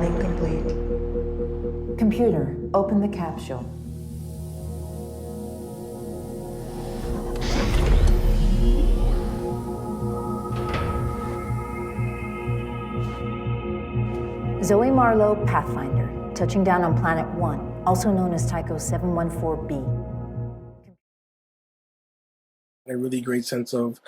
Formatting complete. Computer, open the capsule. Zoe Marlowe, Pathfinder, touching down on Planet 1, also known as Tycho 714b. A really great sense of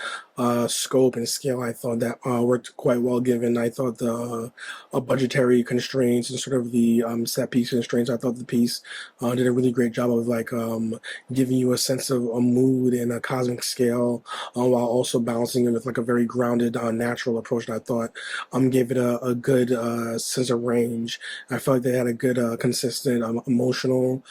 scope and scale. I thought that worked quite well, given I thought the budgetary constraints and sort of the set piece constraints. I thought the piece did a really great job of giving you a sense of a mood and a cosmic scale, while also balancing it with like a very grounded natural approach. And I thought gave it a good sense of range. I felt like they had a good consistent emotional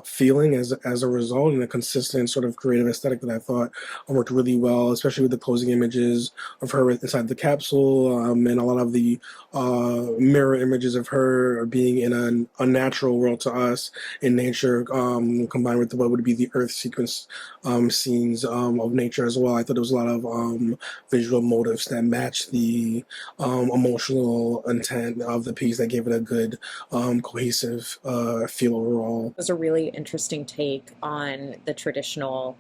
feeling as a result, and a consistent sort of creative aesthetic that I thought worked really well, especially with the closing images of her inside the capsule, and a lot of the mirror images of her being in an unnatural world to us in nature, combined with what would be the Earth sequence scenes of nature as well. I thought there was a lot of visual motifs that matched the emotional intent of the piece that gave it a good cohesive feel overall. It was a really interesting take on the traditional,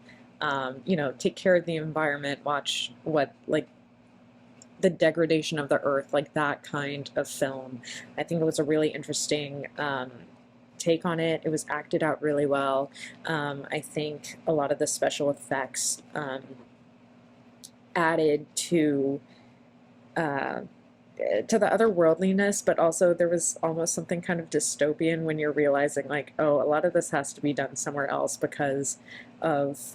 take care of the environment, watch the degradation of the earth, like that kind of film. I think it was a really interesting take on it. It was acted out really well. I think a lot of the special effects added to the otherworldliness, but also there was almost something kind of dystopian when you're realizing like, oh, a lot of this has to be done somewhere else because of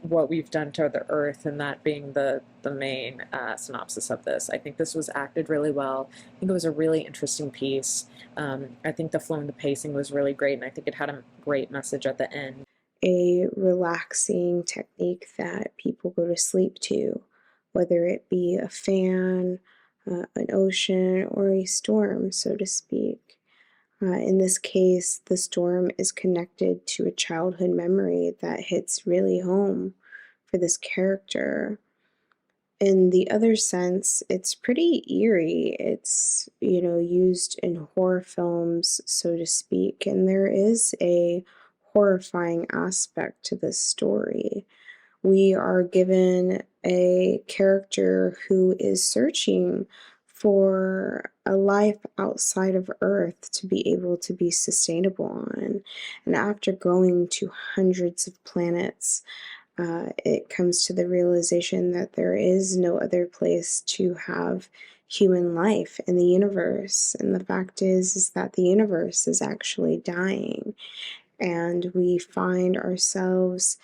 what we've done to the earth, and that being the main synopsis of this. I think this was acted really well. I think it was a really interesting piece. I think the flow and the pacing was really great, and I think it had a great message at the end. A relaxing technique that people go to sleep to, whether it be a fan, an ocean, or a storm, so to speak. In this case, the storm is connected to a childhood memory that hits really home for this character. In the other sense, it's pretty eerie. It's, used in horror films, so to speak, and there is a horrifying aspect to this story. We are given a character who is searching for a life outside of Earth to be able to be sustainable on. And after going to hundreds of planets, it comes to the realization that there is no other place to have human life in the universe. And the fact is that the universe is actually dying. And we find ourselves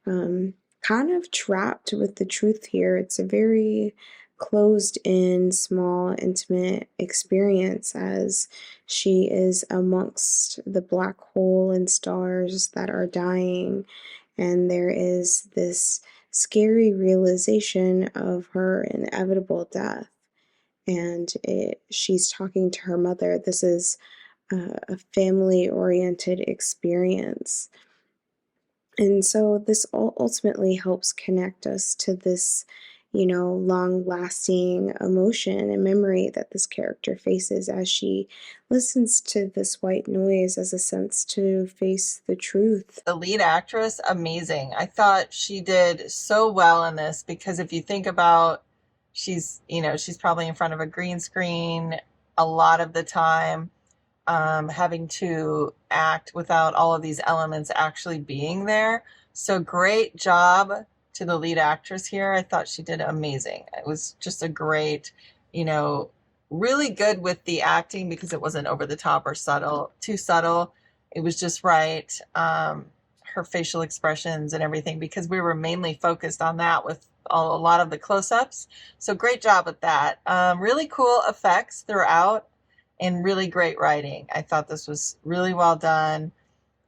kind of trapped with the truth here. It's a very closed in, small, intimate experience as she is amongst the black hole and stars that are dying. And there is this scary realization of her inevitable death. And she's talking to her mother. This is a family-oriented experience. And so this ultimately helps connect us to this, long-lasting emotion and memory that this character faces as she listens to this white noise as a sense to face the truth. The lead actress, amazing. I thought she did so well in this, because if you think about, she's probably in front of a green screen a lot of the time, having to act without all of these elements actually being there. So great job to the lead actress here. I thought she did amazing. It was just a great, really good with the acting, because it wasn't over the top or too subtle. It was just right. Her facial expressions and everything, because we were mainly focused on that with a lot of the close-ups. So great job with that. Really cool effects throughout. And really great writing. I thought this was really well done.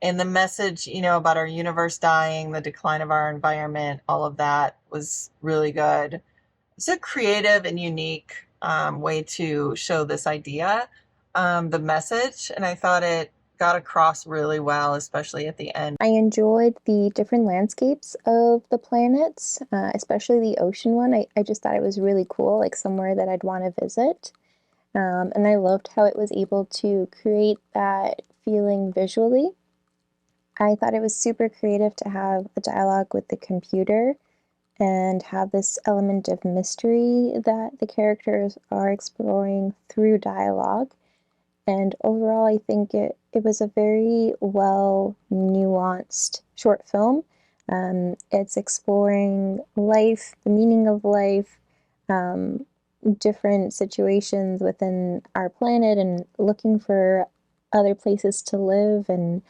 And the message, about our universe dying, the decline of our environment, all of that was really good. It's a creative and unique way to show this idea, the message, and I thought it got across really well, especially at the end. I enjoyed the different landscapes of the planets, especially the ocean one. I just thought it was really cool, like somewhere that I'd want to visit. And I loved how it was able to create that feeling visually. I thought it was super creative to have a dialogue with the computer and have this element of mystery that the characters are exploring through dialogue. And overall, I think it was a very well nuanced short film. It's exploring life, the meaning of life, um, different situations within our planet, and looking for other places to live, and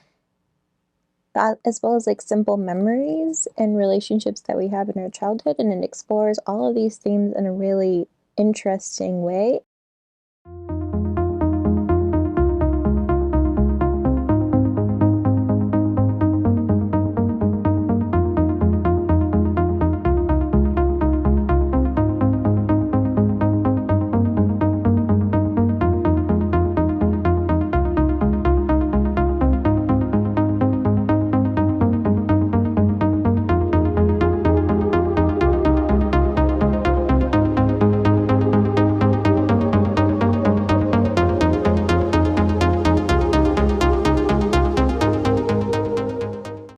as well as like simple memories and relationships that we have in our childhood. And it explores all of these themes in a really interesting way.